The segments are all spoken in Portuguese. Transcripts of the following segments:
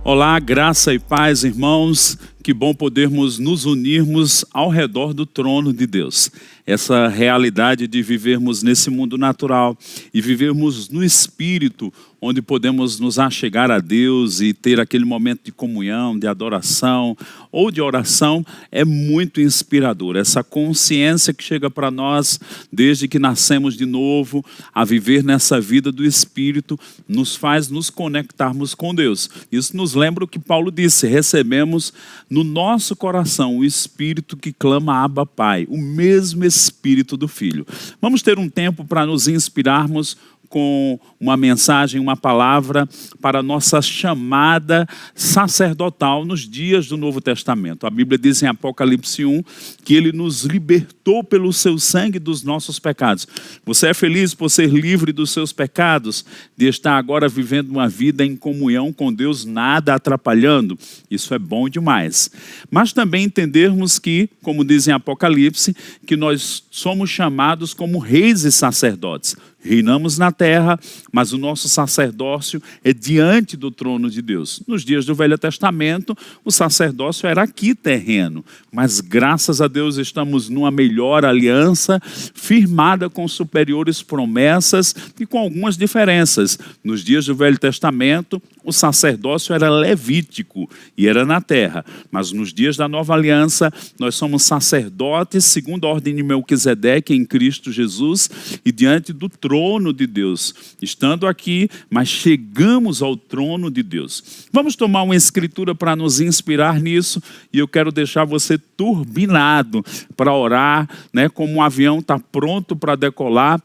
Olá, graça e paz, irmãos. Que bom podermos nos unirmos ao redor do trono de Deus. Essa realidade de vivermos nesse mundo natural e vivermos no Espírito, onde podemos nos achegar a Deus e ter aquele momento de comunhão, de adoração ou de oração, é muito inspirador. Essa consciência que chega para nós desde que nascemos de novo, a viver nessa vida do Espírito, nos faz nos conectarmos com Deus. Isso nos lembra o que Paulo disse: recebemos no nosso coração o Espírito que clama Abba Pai, o mesmo Espírito do Filho. Vamos ter um tempo para nos inspirarmos com uma mensagem, uma palavra para a nossa chamada sacerdotal nos dias do Novo Testamento. A Bíblia diz em Apocalipse 1 que Ele nos libertou pelo seu sangue dos nossos pecados. Você é feliz por ser livre dos seus pecados, de estar agora vivendo uma vida em comunhão com Deus, nada atrapalhando? Isso é bom demais. Mas também entendermos que, como diz em Apocalipse, que nós somos chamados como reis e sacerdotes. Reinamos na terra, mas o nosso sacerdócio é diante do trono de Deus. Nos dias do Velho Testamento, o sacerdócio era aqui terreno, mas graças a Deus estamos numa melhor aliança, firmada com superiores promessas e com algumas diferenças. Nos dias do Velho Testamento, o sacerdócio era levítico e era na terra, mas nos dias da nova aliança, nós somos sacerdotes segundo a ordem de Melquisedeque em Cristo Jesus e diante do trono de Deus, estando aqui, mas chegamos ao trono de Deus. Vamos tomar uma escritura para nos inspirar nisso, e eu quero deixar você turbinado para orar, como um avião está pronto para decolar,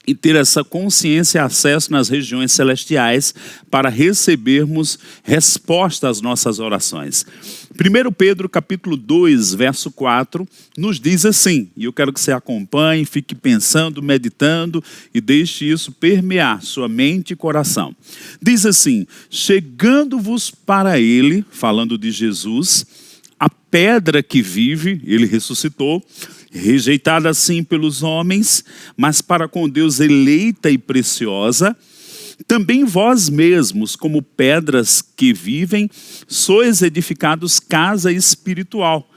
e ter essa consciência e acesso nas regiões celestiais para recebermos resposta às nossas orações. 1 Pedro capítulo 2, verso 4, nos diz assim, e eu quero que você acompanhe, fique pensando, meditando e deixe isso permear sua mente e coração. Diz assim: chegando-vos para Ele, falando de Jesus, a pedra que vive, Ele ressuscitou, rejeitada assim pelos homens, mas para com Deus eleita e preciosa, também vós mesmos, como pedras que vivem, sois edificados casa espiritual,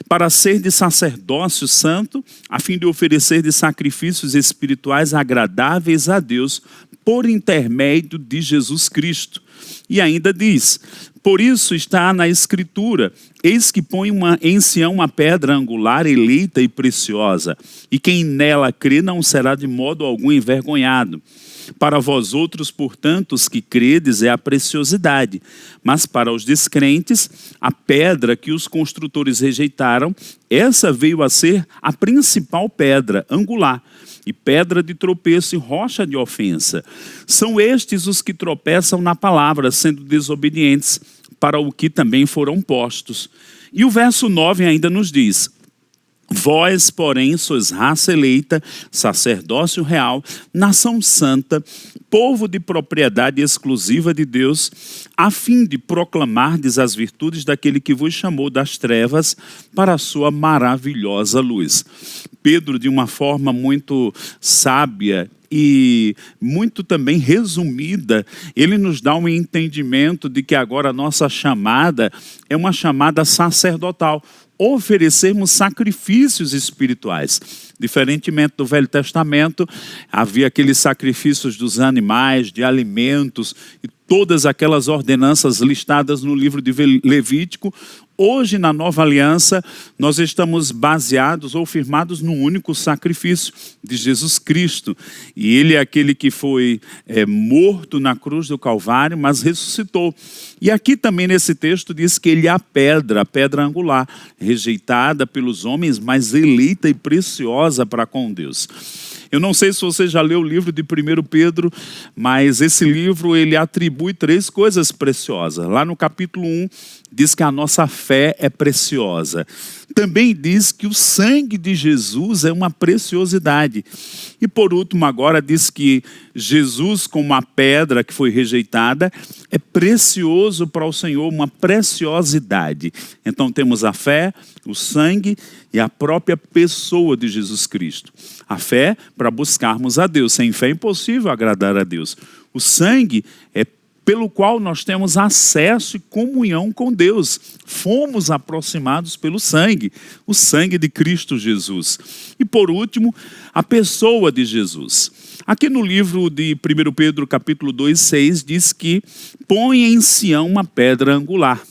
para ser de sacerdócio santo, a fim de oferecer de sacrifícios espirituais agradáveis a Deus, por intermédio de Jesus Cristo. E ainda diz: por isso está na Escritura, eis que põe em Sião uma pedra angular, eleita e preciosa, e quem nela crê não será de modo algum envergonhado. Para vós outros, portanto, os que credes, é a preciosidade, mas para os descrentes, a pedra que os construtores rejeitaram, essa veio a ser a principal pedra angular, e pedra de tropeço e rocha de ofensa. São estes os que tropeçam na palavra, sendo desobedientes, para o que também foram postos. E o verso 9 ainda nos diz: vós, porém, sois raça eleita, sacerdócio real, nação santa, povo de propriedade exclusiva de Deus, a fim de proclamardes as virtudes daquele que vos chamou das trevas para a sua maravilhosa luz. Pedro, de uma forma muito sábia e muito também resumida, ele nos dá um entendimento de que agora a nossa chamada é uma chamada sacerdotal, oferecermos sacrifícios espirituais. Diferentemente do Velho Testamento, havia aqueles sacrifícios dos animais, de alimentos e todas aquelas ordenanças listadas no livro de Levítico. Hoje, na nova aliança, nós estamos baseados ou firmados num único sacrifício de Jesus Cristo. E Ele é aquele que foi morto na cruz do Calvário, mas ressuscitou. E aqui também nesse texto diz que Ele é a pedra angular, rejeitada pelos homens, mas eleita e preciosa para com Deus. Eu não sei se você já leu o livro de 1 Pedro, mas esse livro ele atribui 3 coisas preciosas. Lá no capítulo 1, diz que a nossa fé é preciosa. Também diz que o sangue de Jesus é uma preciosidade. E por último agora diz que Jesus, como a pedra que foi rejeitada, é precioso para o Senhor, uma preciosidade. Então temos a fé, o sangue e a própria pessoa de Jesus Cristo. A fé para buscarmos a Deus. Sem fé é impossível agradar a Deus. O sangue é pelo qual nós temos acesso e comunhão com Deus. Fomos aproximados pelo sangue, o sangue de Cristo Jesus. E por último, a pessoa de Jesus. Aqui no livro de 1 Pedro capítulo 2:6 diz que põe em Sião uma pedra angular.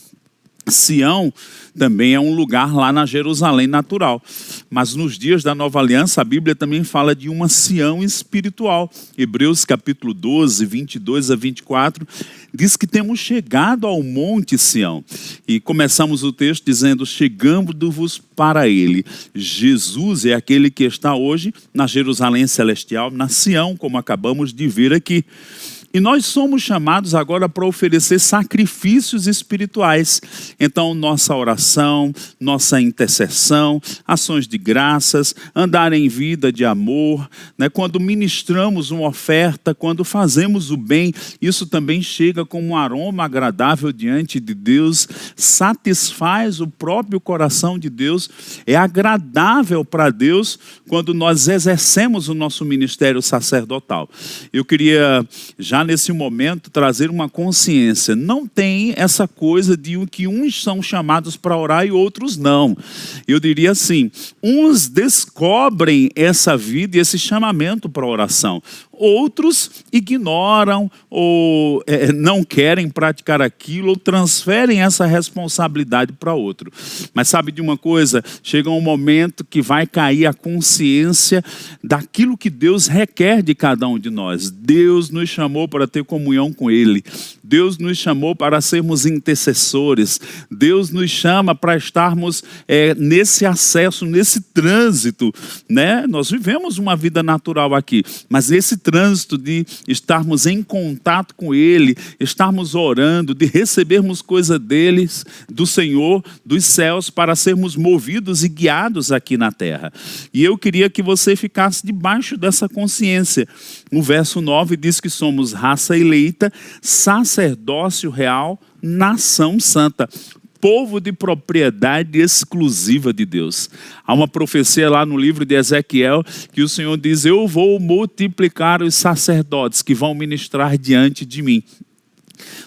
Sião também é um lugar lá na Jerusalém natural. Mas nos dias da Nova Aliança, a Bíblia também fala de uma Sião espiritual. Hebreus capítulo 12, 22 a 24, diz que temos chegado ao monte Sião. E começamos o texto dizendo, chegando-vos para ele. Jesus é aquele que está hoje na Jerusalém celestial, na Sião, como acabamos de ver aqui. E nós somos chamados agora para oferecer sacrifícios espirituais. Então, nossa oração, nossa intercessão, ações de graças, andar em vida de amor, né? Quando ministramos uma oferta, quando fazemos o bem, isso também chega como um aroma agradável diante de Deus, satisfaz o próprio coração de Deus, é agradável para Deus quando nós exercemos o nosso ministério sacerdotal. Eu queria já nesse momento trazer uma consciência. Não tem essa coisa de que uns são chamados para orar e outros não. Eu diria assim, uns descobrem essa vida e esse chamamento para oração. Outros ignoram ou não querem praticar aquilo ou transferem essa responsabilidade para outro. Mas sabe de uma coisa? Chega um momento que vai cair a consciência daquilo que Deus requer de cada um de nós. Deus nos chamou para ter comunhão com Ele. Deus nos chamou para sermos intercessores. Deus nos chama para estarmos nesse acesso, nesse trânsito, né? Nós vivemos uma vida natural aqui, mas esse trânsito de estarmos em contato com Ele, estarmos orando, de recebermos coisa deles, do Senhor, dos céus, para sermos movidos e guiados aqui na terra. E eu queria que você ficasse debaixo dessa consciência. No verso 9 diz que somos raça eleita, sacerdócio real, nação santa, povo de propriedade exclusiva de Deus. Há uma profecia lá no livro de Ezequiel que o Senhor diz, eu vou multiplicar os sacerdotes que vão ministrar diante de mim.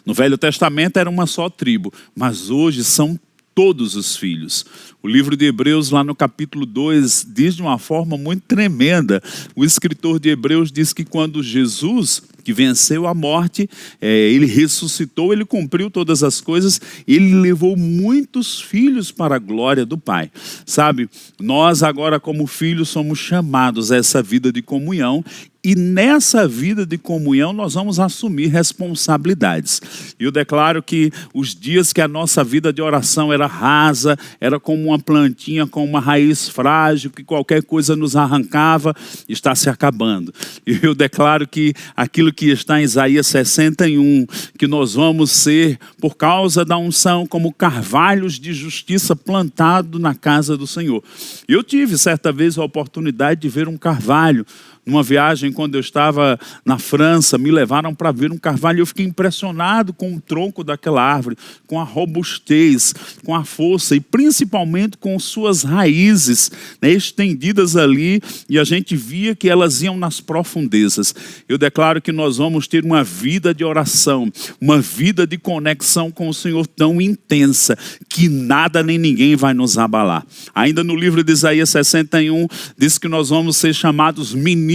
No Velho Testamento era uma só tribo, mas hoje são todos os filhos. O livro de Hebreus, lá no capítulo 2, diz de uma forma muito tremenda. O escritor de Hebreus diz que quando Jesus, que venceu a morte, ele ressuscitou, ele cumpriu todas as coisas, ele levou muitos filhos para a glória do Pai. Sabe, nós agora como filhos somos chamados a essa vida de comunhão. E nessa vida de comunhão nós vamos assumir responsabilidades. Eu declaro que os dias que a nossa vida de oração era rasa, era como uma plantinha com uma raiz frágil, que qualquer coisa nos arrancava, está se acabando. E eu declaro que aquilo que está em Isaías 61, que nós vamos ser, por causa da unção, como carvalhos de justiça plantado na casa do Senhor. Eu tive certa vez a oportunidade de ver um carvalho. Numa viagem, quando eu estava na França, me levaram para ver um carvalho e eu fiquei impressionado com o tronco daquela árvore, com a robustez, com a força e principalmente com suas raízes, né, estendidas ali, e a gente via que elas iam nas profundezas. Eu declaro que nós vamos ter uma vida de oração, uma vida de conexão com o Senhor tão intensa, que nada nem ninguém vai nos abalar. Ainda no livro de Isaías 61, diz que nós vamos ser chamados ministros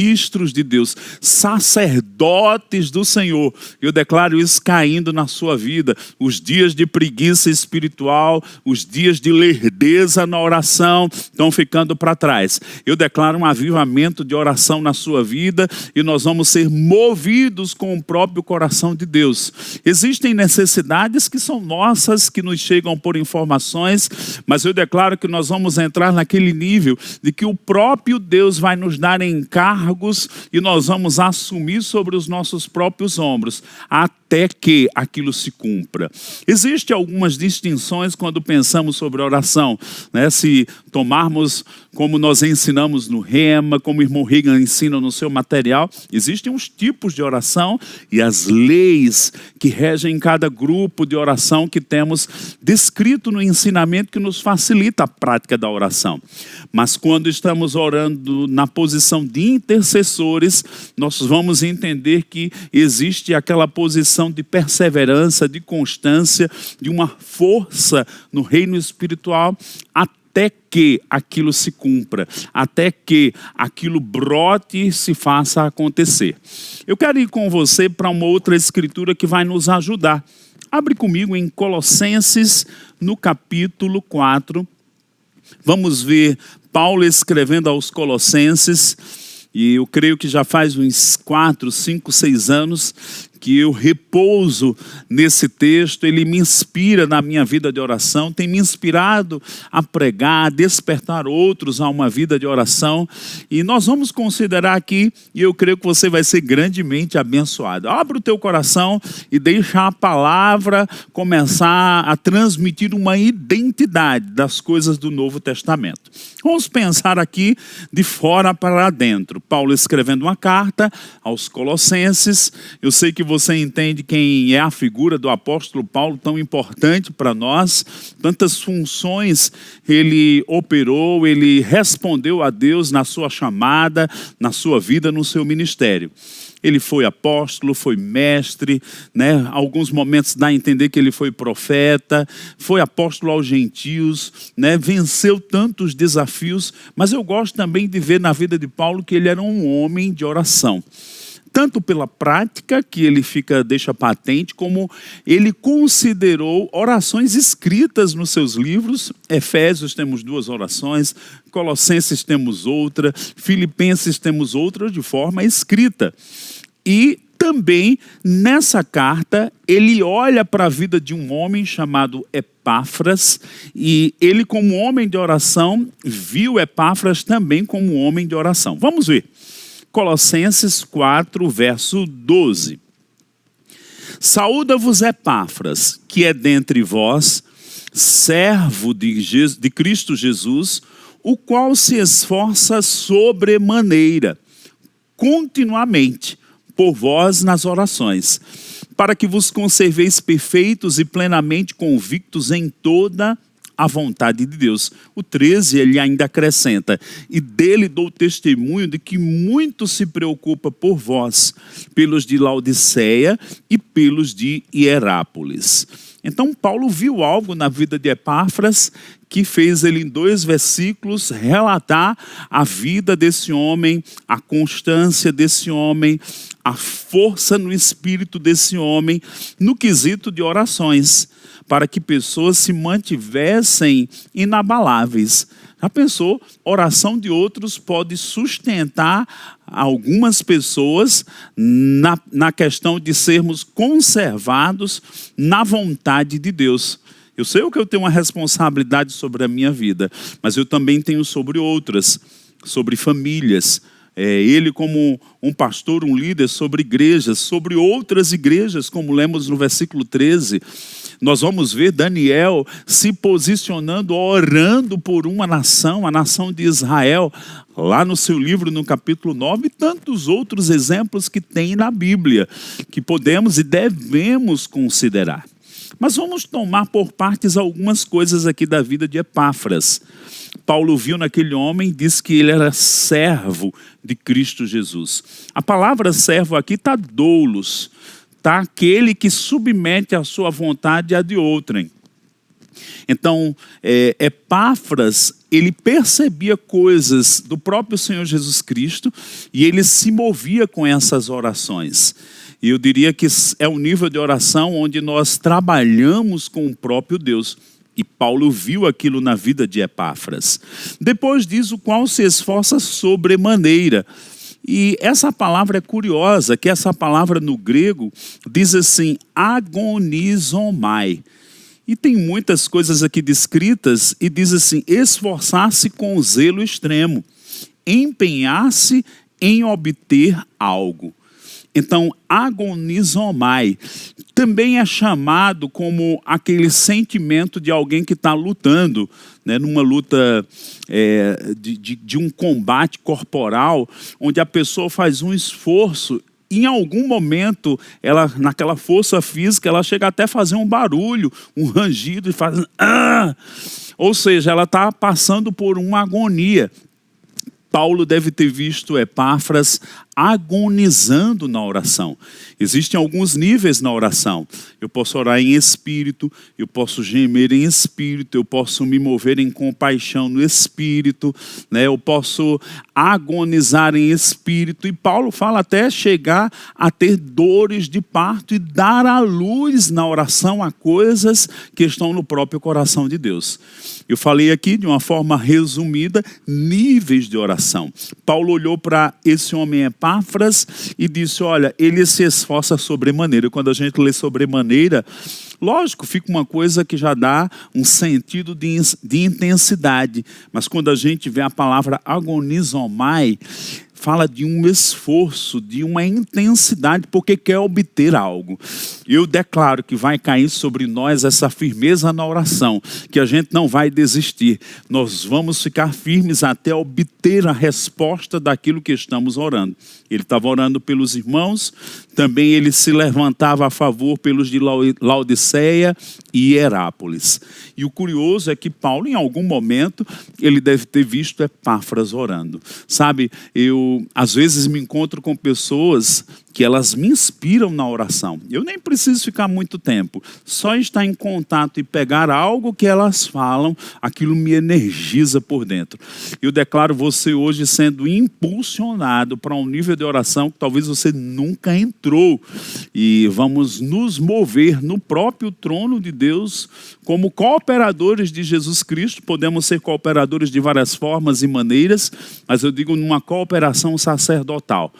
de Deus, sacerdotes do Senhor. Eu declaro isso caindo na sua vida. Os dias de preguiça espiritual, os dias de lerdeza na oração estão ficando para trás. Eu declaro um avivamento de oração na sua vida e nós vamos ser movidos com o próprio coração de Deus. Existem necessidades que são nossas, que nos chegam por informações, mas eu declaro que nós vamos entrar naquele nível de que o próprio Deus vai nos dar encargos e nós vamos assumir sobre os nossos próprios ombros até que aquilo se cumpra. Existem algumas distinções quando pensamos sobre oração, né? Se tomarmos como nós ensinamos no Rema, como o irmão Reagan ensina no seu material, existem uns tipos de oração e as leis que regem cada grupo de oração que temos descrito no ensinamento que nos facilita a prática da oração. Mas quando estamos orando na posição de intercessores, nós vamos entender que existe aquela posição lição de perseverança, de constância, de uma força no reino espiritual, até que aquilo se cumpra, até que aquilo brote e se faça acontecer. Eu quero ir com você para uma outra escritura que vai nos ajudar. Abre comigo em Colossenses, no capítulo 4. Vamos ver Paulo escrevendo aos Colossenses, e eu creio que já faz uns 4, 5, 6 anos que eu repouso nesse texto. Ele me inspira na minha vida de oração, tem me inspirado a pregar, a despertar outros a uma vida de oração. E nós vamos considerar aqui, e eu creio que você vai ser grandemente abençoado. Abre o teu coração e deixa a palavra começar a transmitir uma identidade das coisas do Novo Testamento. Vamos pensar aqui de fora para dentro. Paulo escrevendo uma carta aos Colossenses. Eu sei que você entende quem é a figura do apóstolo Paulo, tão importante para nós. Tantas funções ele operou, ele respondeu a Deus na sua chamada, na sua vida, no seu ministério. Ele foi apóstolo, foi mestre, né? Alguns momentos dá a entender que ele foi profeta, foi apóstolo aos gentios, né? Venceu tantos desafios, mas eu gosto também de ver na vida de Paulo que ele era um homem de oração. Tanto pela prática, que ele deixa patente, como ele considerou orações escritas nos seus livros. Efésios temos 2 orações, Colossenses temos outra, Filipenses temos outra de forma escrita. E também nessa carta ele olha para a vida de um homem chamado Epáfras, e ele, como homem de oração, viu Epáfras também como um homem de oração. Vamos ver. Colossenses 4, verso 12. Saúda-vos Epáfras, que é dentre vós, servo de Cristo Jesus, o qual se esforça sobremaneira, continuamente, por vós nas orações, para que vos conserveis perfeitos e plenamente convictos em toda a vontade de Deus. O 13 ele ainda acrescenta: e dele dou testemunho de que muito se preocupa por vós, pelos de Laodiceia e pelos de Hierápolis. Então Paulo viu algo na vida de Epáfras que fez ele, em 2 versículos, relatar a vida desse homem, a constância desse homem, a força no espírito desse homem, no quesito de orações, para que pessoas se mantivessem inabaláveis. Já pensou? Oração de outros pode sustentar algumas pessoas na questão de sermos conservados na vontade de Deus. Eu sei que eu tenho uma responsabilidade sobre a minha vida, mas eu também tenho sobre outras, sobre famílias. Ele como um pastor, um líder, sobre igrejas, sobre outras igrejas, como lemos no versículo 13. Nós vamos ver Daniel se posicionando, orando por uma nação, a nação de Israel, lá no seu livro, no capítulo 9, e tantos outros exemplos que tem na Bíblia, que podemos e devemos considerar. Mas vamos tomar por partes algumas coisas aqui da vida de Epáfras. Paulo viu naquele homem, diz que ele era servo de Cristo Jesus. A palavra servo aqui está doulos, está aquele que submete a sua vontade à de outrem. Então, Epáfras, ele percebia coisas do próprio Senhor Jesus Cristo e ele se movia com essas orações. E eu diria que é um nível de oração onde nós trabalhamos com o próprio Deus. E Paulo viu aquilo na vida de Epáfras. Depois diz o qual se esforça sobremaneira. E essa palavra é curiosa, que essa palavra no grego diz assim, agonizomai. E tem muitas coisas aqui descritas e diz assim, esforçar-se com zelo extremo, empenhar-se em obter algo. Então, agonizomai também é chamado como aquele sentimento de alguém que está lutando, né, numa luta de um combate corporal, onde a pessoa faz um esforço. Em algum momento, ela, naquela força física, ela chega até a fazer um barulho, um rangido, e faz... Ou seja, ela está passando por uma agonia. Paulo deve ter visto Epáfras agonizando na oração. Existem alguns níveis na oração. Eu posso orar em espírito, eu posso gemer em espírito, eu posso me mover em compaixão no espírito, né? Eu posso agonizar em espírito. E Paulo fala até chegar a ter dores de parto e dar à luz na oração a coisas que estão no próprio coração de Deus. Eu falei aqui de uma forma resumida, níveis de oração. Paulo olhou para esse homem Epáfras e disse, olha, ele se esforça sobremaneira. Quando a gente lê sobremaneira, lógico, fica uma coisa que já dá um sentido de intensidade. Mas quando a gente vê a palavra agonizomai, fala de um esforço, de uma intensidade, porque quer obter algo. Eu declaro que vai cair sobre nós essa firmeza na oração, que a gente não vai desistir. Nós vamos ficar firmes até obter a resposta daquilo que estamos orando. Ele estava orando pelos irmãos, também ele se levantava a favor pelos de Laodiceia e Hierápolis. E o curioso é que Paulo, em algum momento, ele deve ter visto Epáfras orando. Sabe, eu às vezes me encontro com pessoas que elas me inspiram na oração. Eu nem preciso ficar muito tempo. Só estar em contato e pegar algo que elas falam, aquilo me energiza por dentro. Eu declaro você hoje sendo impulsionado para um nível de oração que talvez você nunca entrou. E vamos nos mover no próprio trono de Deus como cooperadores de Jesus Cristo. Podemos ser cooperadores de várias formas e maneiras, mas eu digo numa cooperação sacerdotal.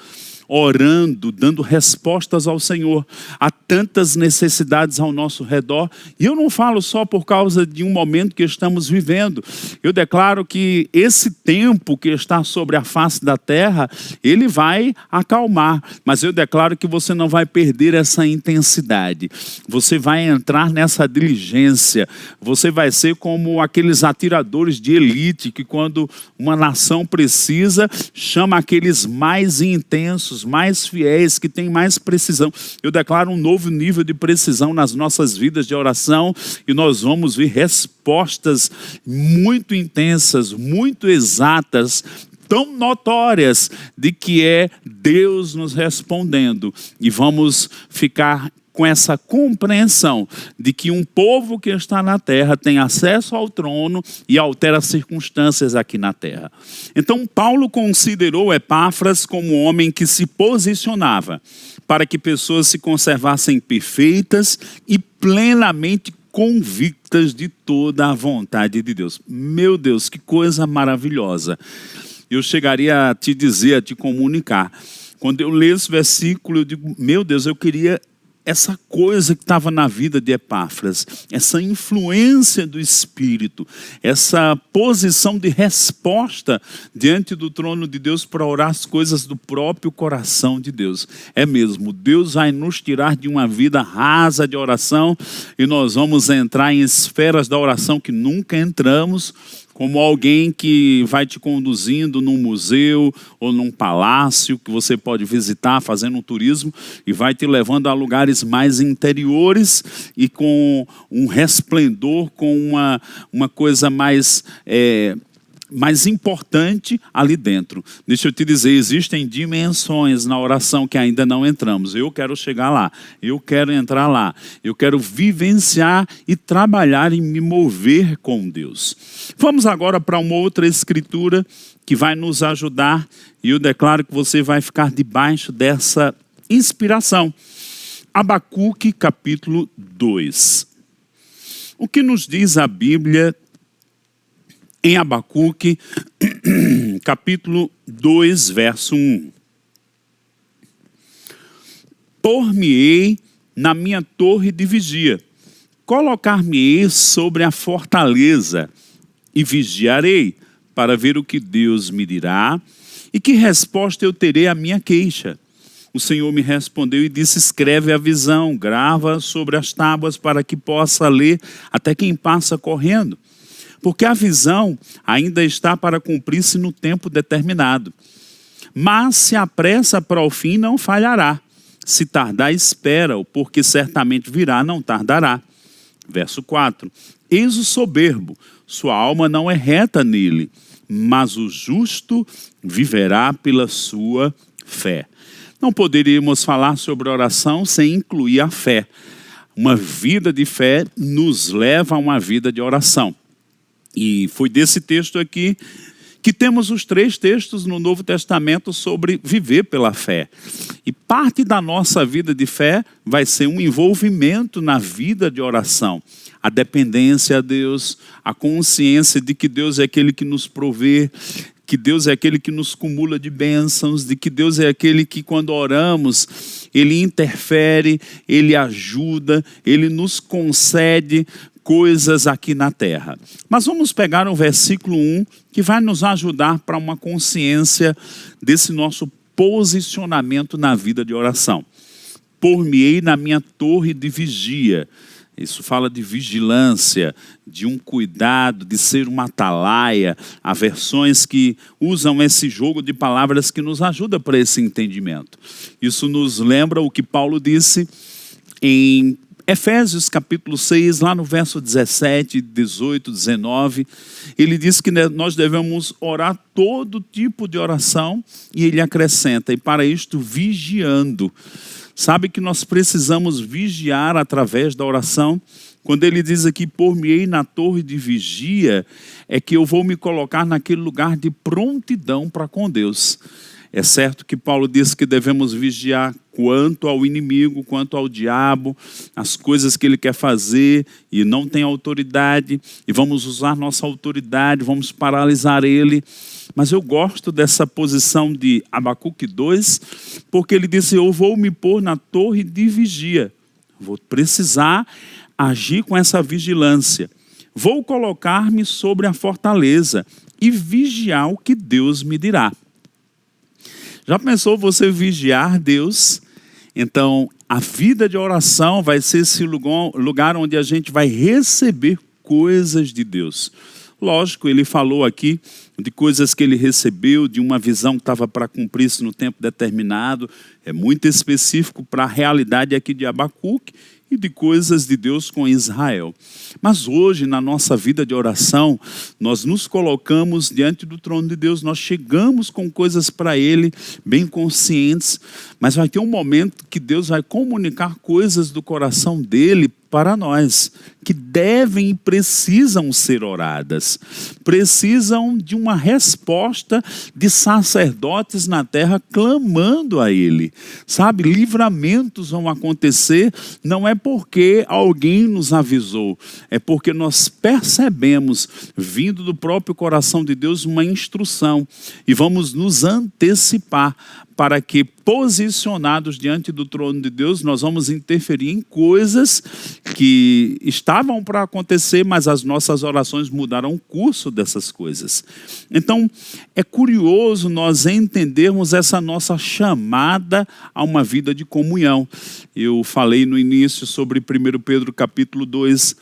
Orando, dando respostas ao Senhor. Há tantas necessidades ao nosso redor. E eu não falo só por causa de um momento que estamos vivendo. Eu declaro que esse tempo que está sobre a face da terra, ele vai acalmar. Mas eu declaro que você não vai perder essa intensidade. Você vai entrar nessa diligência. Você vai ser como aqueles atiradores de elite que quando uma nação precisa, chama aqueles mais intensos, mais fiéis, que têm mais precisão. Eu declaro um novo nível de precisão nas nossas vidas de oração e nós vamos ver respostas muito intensas, muito exatas, tão notórias de que é Deus nos respondendo. E vamos ficar com essa compreensão de que um povo que está na terra tem acesso ao trono e altera as circunstâncias aqui na terra. Então Paulo considerou Epáfras como um homem que se posicionava para que pessoas se conservassem perfeitas e plenamente convictas de toda a vontade de Deus. Meu Deus, que coisa maravilhosa. Eu chegaria a te dizer, a te comunicar. Quando eu leio esse versículo, eu digo, meu Deus, eu queria essa coisa que estava na vida de Epáfras, essa influência do Espírito, essa posição de resposta diante do trono de Deus para orar as coisas do próprio coração de Deus. É mesmo, Deus vai nos tirar de uma vida rasa de oração e nós vamos entrar em esferas da oração que nunca entramos, como alguém que vai te conduzindo num museu ou num palácio que você pode visitar fazendo um turismo e vai te levando a lugares mais interiores e com um resplendor, com uma coisa mais importante ali dentro. Deixa eu te dizer, existem dimensões na oração que ainda não entramos. Eu quero chegar lá, eu quero entrar lá, eu quero vivenciar e trabalhar e me mover com Deus. Vamos agora para uma outra escritura que vai nos ajudar e eu declaro que você vai ficar debaixo dessa inspiração. Abacuque capítulo 2. O que nos diz a Bíblia em Abacuque, capítulo 2, verso 1. Por-me-ei na minha torre de vigia, colocar-me-ei sobre a fortaleza e vigiarei para ver o que Deus me dirá e que resposta eu terei à minha queixa. O Senhor me respondeu e disse, escreve a visão, grava sobre as tábuas para que possa ler até quem passa correndo. Porque a visão ainda está para cumprir-se no tempo determinado. Mas se apressa para o fim, não falhará. Se tardar, espera-o, porque certamente virá, não tardará. Verso 4. Eis o soberbo, sua alma não é reta nele, mas o justo viverá pela sua fé. Não poderíamos falar sobre oração sem incluir a fé. Uma vida de fé nos leva a uma vida de oração. E foi desse texto aqui que temos os 3 textos no Novo Testamento sobre viver pela fé. E parte da nossa vida de fé vai ser um envolvimento na vida de oração. A dependência a Deus, a consciência de que Deus é aquele que nos provê, que Deus é aquele que nos cumula de bênçãos, de que Deus é aquele que quando oramos, Ele interfere, Ele ajuda, Ele nos concede coisas aqui na terra. Mas vamos pegar o versículo 1, que vai nos ajudar para uma consciência desse nosso posicionamento na vida de oração. Por-me-ei na minha torre de vigia. Isso fala de vigilância, de um cuidado, de ser uma atalaia. Há versões que usam esse jogo de palavras que nos ajuda para esse entendimento. Isso nos lembra o que Paulo disse em Efésios capítulo 6, lá no verso 17, 18, 19, ele diz que nós devemos orar todo tipo de oração, e ele acrescenta, e para isto vigiando. Sabe que nós precisamos vigiar através da oração? Quando ele diz aqui, por-me-ei na torre de vigia, é que eu vou me colocar naquele lugar de prontidão para com Deus. É certo que Paulo diz que devemos vigiar quanto ao inimigo, quanto ao diabo, as coisas que ele quer fazer e não tem autoridade, e vamos usar nossa autoridade, vamos paralisar ele. Mas eu gosto dessa posição de Abacuque 2, porque ele diz, eu vou me pôr na torre de vigia, vou precisar agir com essa vigilância, vou colocar-me sobre a fortaleza e vigiar o que Deus me dirá. Já pensou você vigiar Deus? Então, a vida de oração vai ser esse lugar onde a gente vai receber coisas de Deus. Lógico, ele falou aqui de coisas que ele recebeu, de uma visão que estava para cumprir-se no tempo determinado. É muito específico para a realidade aqui de Abacuque e de coisas de Deus com Israel. Mas hoje, na nossa vida de oração, nós nos colocamos diante do trono de Deus, nós chegamos com coisas para Ele, bem conscientes, mas vai ter um momento que Deus vai comunicar coisas do coração dEle para nós, que devem e precisam ser oradas, precisam de uma resposta de sacerdotes na terra clamando a Ele, sabe? Livramentos vão acontecer, não é porque alguém nos avisou, é porque nós percebemos, vindo do próprio coração de Deus, uma instrução, e vamos nos antecipar, para que, posicionados diante do trono de Deus, nós vamos interferir em coisas que estavam para acontecer, mas as nossas orações mudaram o curso dessas coisas. Então, é curioso nós entendermos essa nossa chamada a uma vida de comunhão. Eu falei no início sobre 1 Pedro capítulo 2,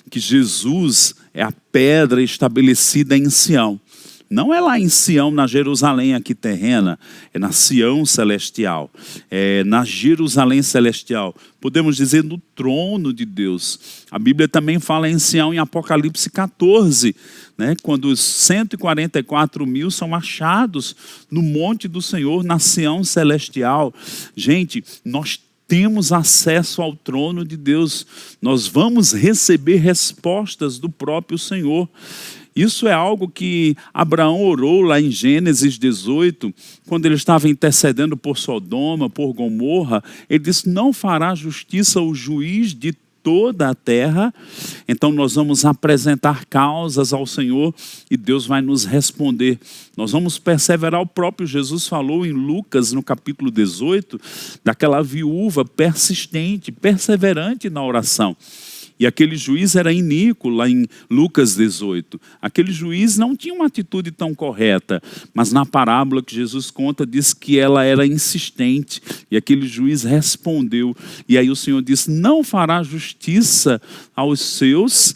que Jesus é a pedra estabelecida em Sião. Não é lá em Sião, na Jerusalém aqui terrena, é na Sião celestial, é na Jerusalém celestial. Podemos dizer no trono de Deus. A Bíblia também fala em Sião em Apocalipse 14, né, quando os 144 mil são achados no monte do Senhor, na Sião celestial. Gente, nós temos acesso ao trono de Deus. Nós vamos receber respostas do próprio Senhor. Isso é algo que Abraão orou lá em Gênesis 18, quando ele estava intercedendo por Sodoma, por Gomorra. Ele disse, não fará justiça o juiz de toda a terra. Então nós vamos apresentar causas ao Senhor e Deus vai nos responder. Nós vamos perseverar. O próprio Jesus falou em Lucas, no capítulo 18, daquela viúva persistente, perseverante na oração. E aquele juiz era iníquo, lá em Lucas 18. Aquele juiz não tinha uma atitude tão correta, mas na parábola que Jesus conta, diz que ela era insistente. E aquele juiz respondeu. E aí o Senhor disse, não fará justiça aos seus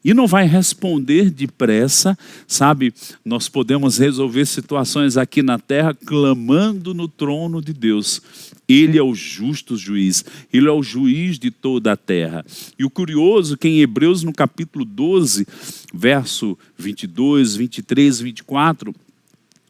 e não vai responder depressa, sabe? Nós podemos resolver situações aqui na terra clamando no trono de Deus. Ele é o justo juiz, Ele é o juiz de toda a terra. E o curioso que em Hebreus, no capítulo 12, verso 22, 23, 24,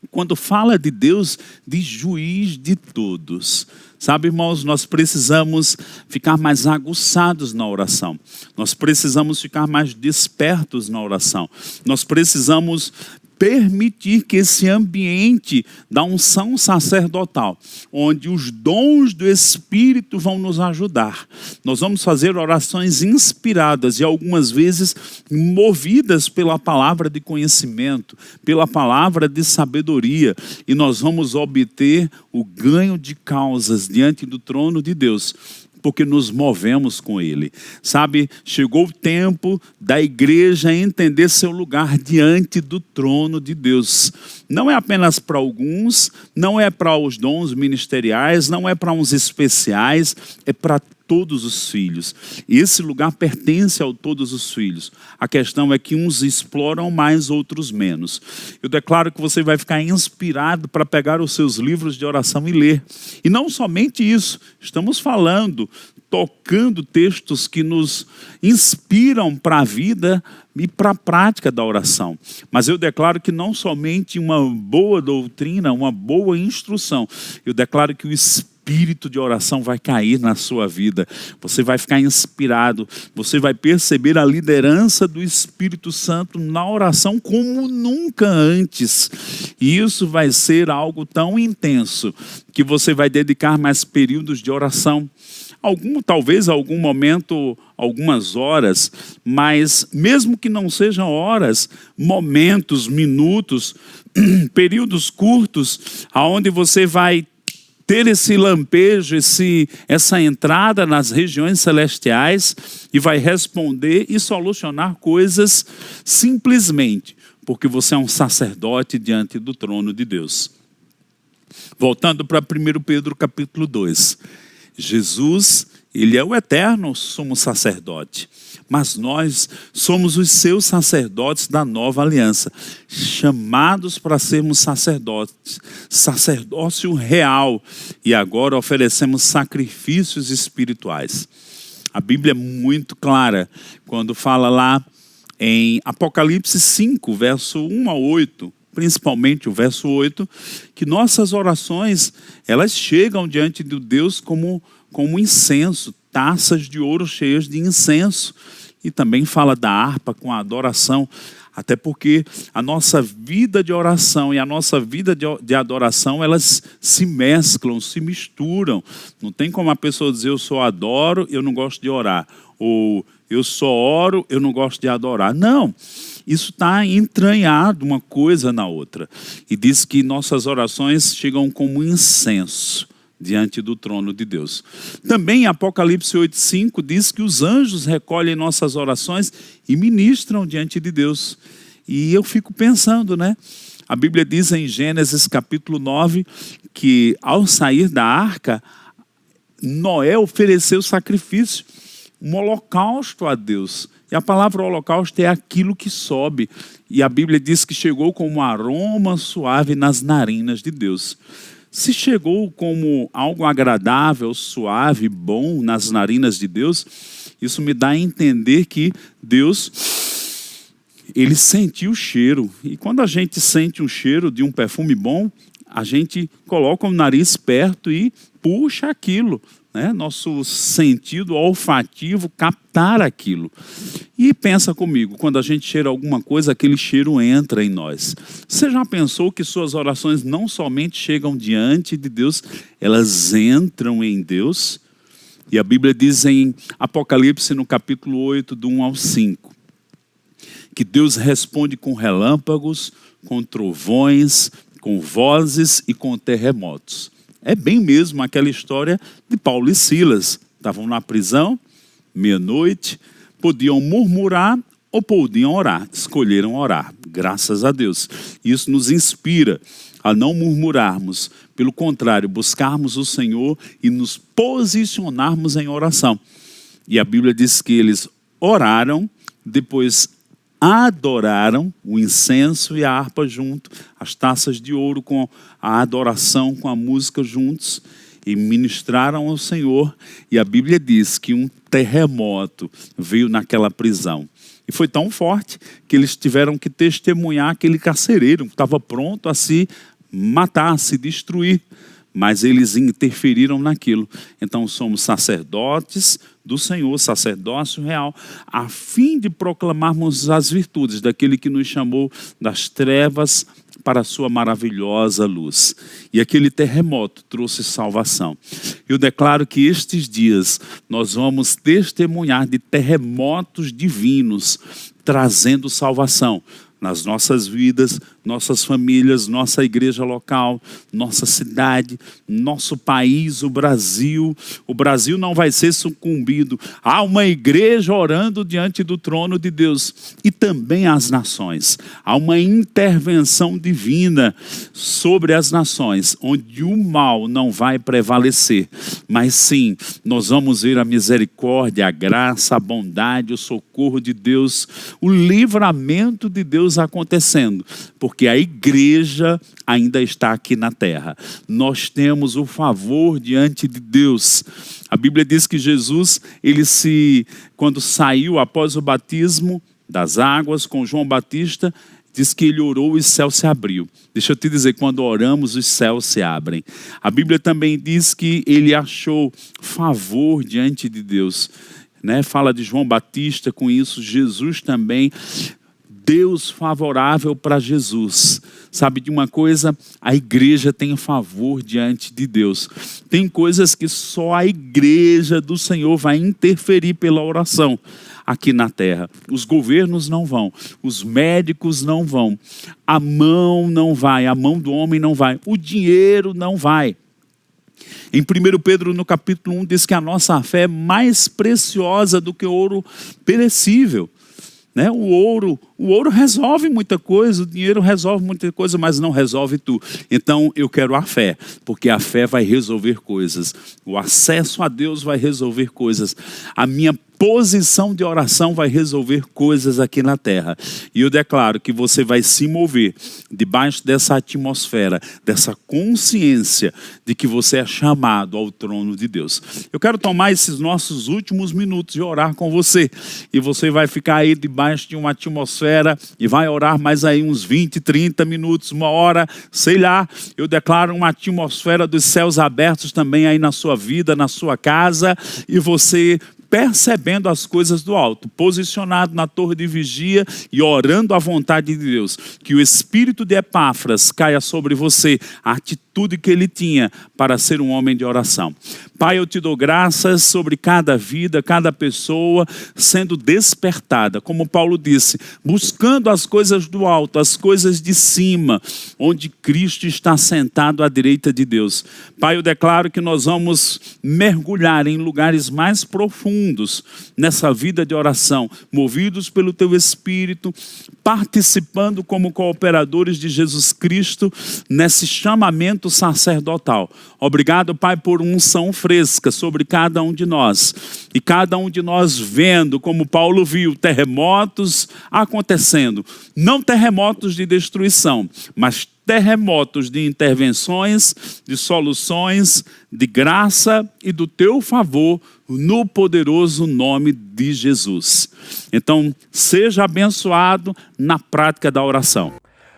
Quando fala de Deus, de juiz de todos. Sabe, irmãos, nós precisamos ficar mais aguçados na oração. Nós precisamos ficar mais despertos na oração. Nós precisamos permitir que esse ambiente da unção sacerdotal, onde os dons do Espírito vão nos ajudar. Nós vamos fazer orações inspiradas e algumas vezes movidas pela palavra de conhecimento, pela palavra de sabedoria, e nós vamos obter o ganho de causas diante do trono de Deus, porque nos movemos com Ele. Sabe, chegou o tempo da igreja entender seu lugar diante do trono de Deus. Não é apenas para alguns, não é para os dons ministeriais, não é para uns especiais, é para todos os filhos. E esse lugar pertence a todos os filhos. A questão é que uns exploram mais, outros menos. Eu declaro que você vai ficar inspirado para pegar os seus livros de oração e ler. E não somente isso, estamos falando, tocando textos que nos inspiram para a vida e para a prática da oração. Mas eu declaro que não somente uma boa doutrina, uma boa instrução, eu declaro que o Espírito de oração vai cair na sua vida. Você vai ficar inspirado. Você vai perceber a liderança do Espírito Santo na oração como nunca antes. E isso vai ser algo tão intenso que você vai dedicar mais períodos de oração. Talvez algum momento, algumas horas, mas mesmo que não sejam horas, momentos, minutos, períodos curtos, aonde você vai ter esse lampejo, essa entrada nas regiões celestiais e vai responder e solucionar coisas simplesmente porque você é um sacerdote diante do trono de Deus. Voltando para 1 Pedro capítulo 2. Jesus, ele é o eterno sumo sacerdote, mas nós somos os seus sacerdotes da nova aliança, chamados para sermos sacerdotes, sacerdócio real, e agora oferecemos sacrifícios espirituais. A Bíblia é muito clara quando fala lá em Apocalipse 5, verso 1 a 8, principalmente o verso 8, que nossas orações, elas chegam diante de Deus como incenso, taças de ouro cheias de incenso. E também fala da harpa com a adoração, até porque a nossa vida de oração e a nossa vida de adoração, elas se mesclam, se misturam. Não tem como a pessoa dizer eu só adoro, eu não gosto de orar. Ou eu só oro, eu não gosto de adorar. Não, isso está entranhado uma coisa na outra. E diz que nossas orações chegam como incenso diante do trono de Deus. Também em Apocalipse 8:5 diz que os anjos recolhem nossas orações e ministram diante de Deus. E eu fico pensando, né? A Bíblia diz em Gênesis capítulo 9 que ao sair da arca, Noé ofereceu sacrifício, um holocausto a Deus. E a palavra holocausto é aquilo que sobe. E a Bíblia diz que chegou como um aroma suave nas narinas de Deus. Se chegou como algo agradável, suave, bom nas narinas de Deus, isso me dá a entender que Deus, ele sentiu o cheiro. E quando a gente sente um cheiro de um perfume bom, a gente coloca o nariz perto e puxa aquilo, né? Nosso sentido olfativo captar aquilo. E pensa comigo, quando a gente cheira alguma coisa, aquele cheiro entra em nós. Você já pensou que suas orações não somente chegam diante de Deus, elas entram em Deus? E a Bíblia diz em Apocalipse, no capítulo 8, do 1 ao 5, que Deus responde com relâmpagos, com trovões, com vozes e com terremotos. É bem mesmo aquela história de Paulo e Silas. Estavam na prisão, meia-noite, podiam murmurar ou podiam orar. Escolheram orar, graças a Deus. Isso nos inspira a não murmurarmos. Pelo contrário, buscarmos o Senhor e nos posicionarmos em oração. E a Bíblia diz que eles oraram, depois adoraram o incenso e a harpa junto, as taças de ouro com a adoração, com a música juntos, e ministraram ao Senhor. E a Bíblia diz que um terremoto veio naquela prisão. E foi tão forte que eles tiveram que testemunhar aquele carcereiro que estava pronto a se matar, se destruir, mas eles interferiram naquilo. Então somos sacerdotes do Senhor, sacerdócio real, a fim de proclamarmos as virtudes daquele que nos chamou das trevas para a sua maravilhosa luz. E aquele terremoto trouxe salvação. Eu declaro que estes dias nós vamos testemunhar de terremotos divinos, trazendo salvação nas nossas vidas, nossas famílias, nossa igreja local, nossa cidade, nosso país, o Brasil. O Brasil não vai ser sucumbido. Há uma igreja orando diante do trono de Deus. E também as nações. Há uma intervenção divina sobre as nações, onde o mal não vai prevalecer. Mas sim, nós vamos ver a misericórdia, a graça, a bondade, o socorro de Deus, o livramento de Deus acontecendo, porque a igreja ainda está aqui na terra. Nós temos o favor diante de Deus. A Bíblia diz que Jesus, quando saiu após o batismo das águas com João Batista, diz que ele orou e o céu se abriu. Deixa eu te dizer, quando oramos, os céus se abrem. A Bíblia também diz que ele achou favor diante de Deus. Fala de João Batista com isso, Jesus também. Deus favorável para Jesus. Sabe de uma coisa? A igreja tem favor diante de Deus. Tem coisas que só a igreja do Senhor vai interferir pela oração aqui na terra. Os governos não vão, os médicos não vão, a mão não vai, a mão do homem não vai, o dinheiro não vai. Em 1 Pedro, no capítulo 1, diz que a nossa fé é mais preciosa do que o ouro perecível. O ouro resolve muita coisa, o dinheiro resolve muita coisa, mas não resolve tudo. Então eu quero a fé, porque a fé vai resolver coisas. O acesso a Deus vai resolver coisas. A minha posição de oração vai resolver coisas aqui na terra. E eu declaro que você vai se mover debaixo dessa atmosfera, dessa consciência de que você é chamado ao trono de Deus. Eu quero tomar esses nossos últimos minutos e orar com você. E você vai ficar aí debaixo de uma atmosfera e vai orar mais aí uns 20, 30 minutos, uma hora, sei lá. Eu declaro uma atmosfera dos céus abertos também aí na sua vida, na sua casa, e você percebendo as coisas do alto, posicionado na torre de vigia e orando à vontade de Deus. Que o espírito de Epáfras caia sobre você, a atitude que ele tinha para ser um homem de oração. Pai, eu te dou graças sobre cada vida, cada pessoa sendo despertada, como Paulo disse, buscando as coisas do alto, as coisas de cima, onde Cristo está sentado à direita de Deus. Pai, eu declaro que nós vamos mergulhar em lugares mais profundos nessa vida de oração, movidos pelo teu Espírito, participando como cooperadores de Jesus Cristo nesse chamamento sacerdotal. Obrigado, Pai, por unção fresca sobre cada um de nós. E cada um de nós vendo, como Paulo viu, terremotos acontecendo. Não terremotos de destruição, mas terremotos de intervenções, de soluções, de graça e do teu favor, no poderoso nome de Jesus. Então, seja abençoado na prática da oração.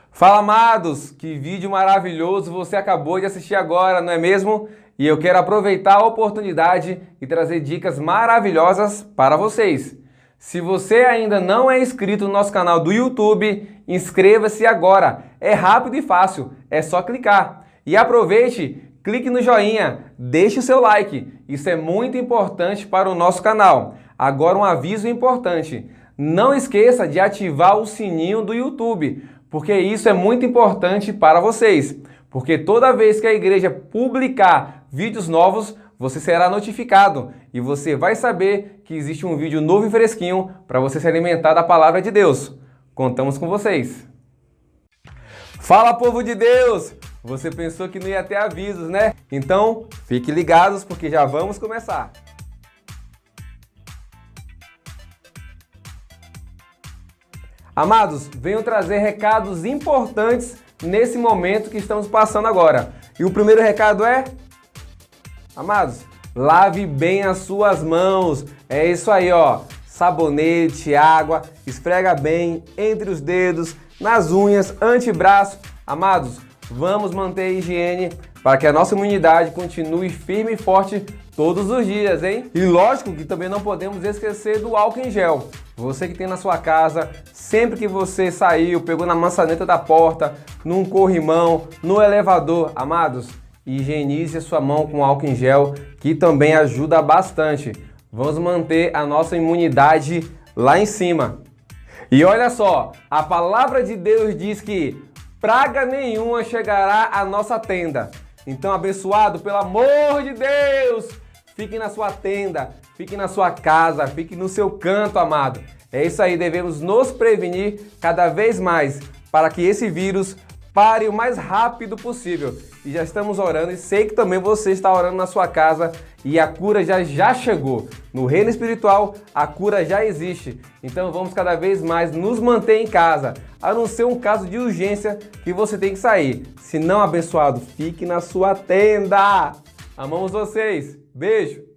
Fala, amados! Que vídeo maravilhoso você acabou de assistir agora, não é mesmo? E eu quero aproveitar a oportunidade e trazer dicas maravilhosas para vocês. Se você ainda não é inscrito no nosso canal do YouTube, inscreva-se agora. É rápido e fácil, é só clicar. E aproveite, clique no joinha, deixe o seu like. Isso é muito importante para o nosso canal. Agora um aviso importante. Não esqueça de ativar o sininho do YouTube, porque isso é muito importante para vocês. Porque toda vez que a igreja publicar vídeos novos, você será notificado e você vai saber que existe um vídeo novo e fresquinho para você se alimentar da palavra de Deus. Contamos com vocês. Fala, povo de Deus! Você pensou que não ia ter avisos, né? Então, fiquem ligados porque já vamos começar. Amados, venho trazer recados importantes nesse momento que estamos passando agora. E o primeiro recado é... Amados, lave bem as suas mãos. É isso aí, ó. Sabonete, água, esfrega bem entre os dedos, nas unhas, antebraço. Amados, vamos manter a higiene para que a nossa imunidade continue firme e forte todos os dias, hein? E lógico que também não podemos esquecer do álcool em gel. Você que tem na sua casa, sempre que você saiu, pegou na maçaneta da porta, num corrimão, no elevador, amados, higienize a sua mão com álcool em gel, que também ajuda bastante. Vamos manter a nossa imunidade lá em cima. E olha só, a palavra de Deus diz que praga nenhuma chegará à nossa tenda. Então, abençoado, pelo amor de Deus, fique na sua tenda, fique na sua casa, fique no seu canto, amado. É isso aí, devemos nos prevenir cada vez mais para que esse vírus pare o mais rápido possível. E já estamos orando e sei que também você está orando na sua casa e a cura já chegou. No reino espiritual, a cura já existe. Então vamos cada vez mais nos manter em casa, a não ser um caso de urgência que você tem que sair. Se não, abençoado, fique na sua tenda. Amamos vocês. Beijo.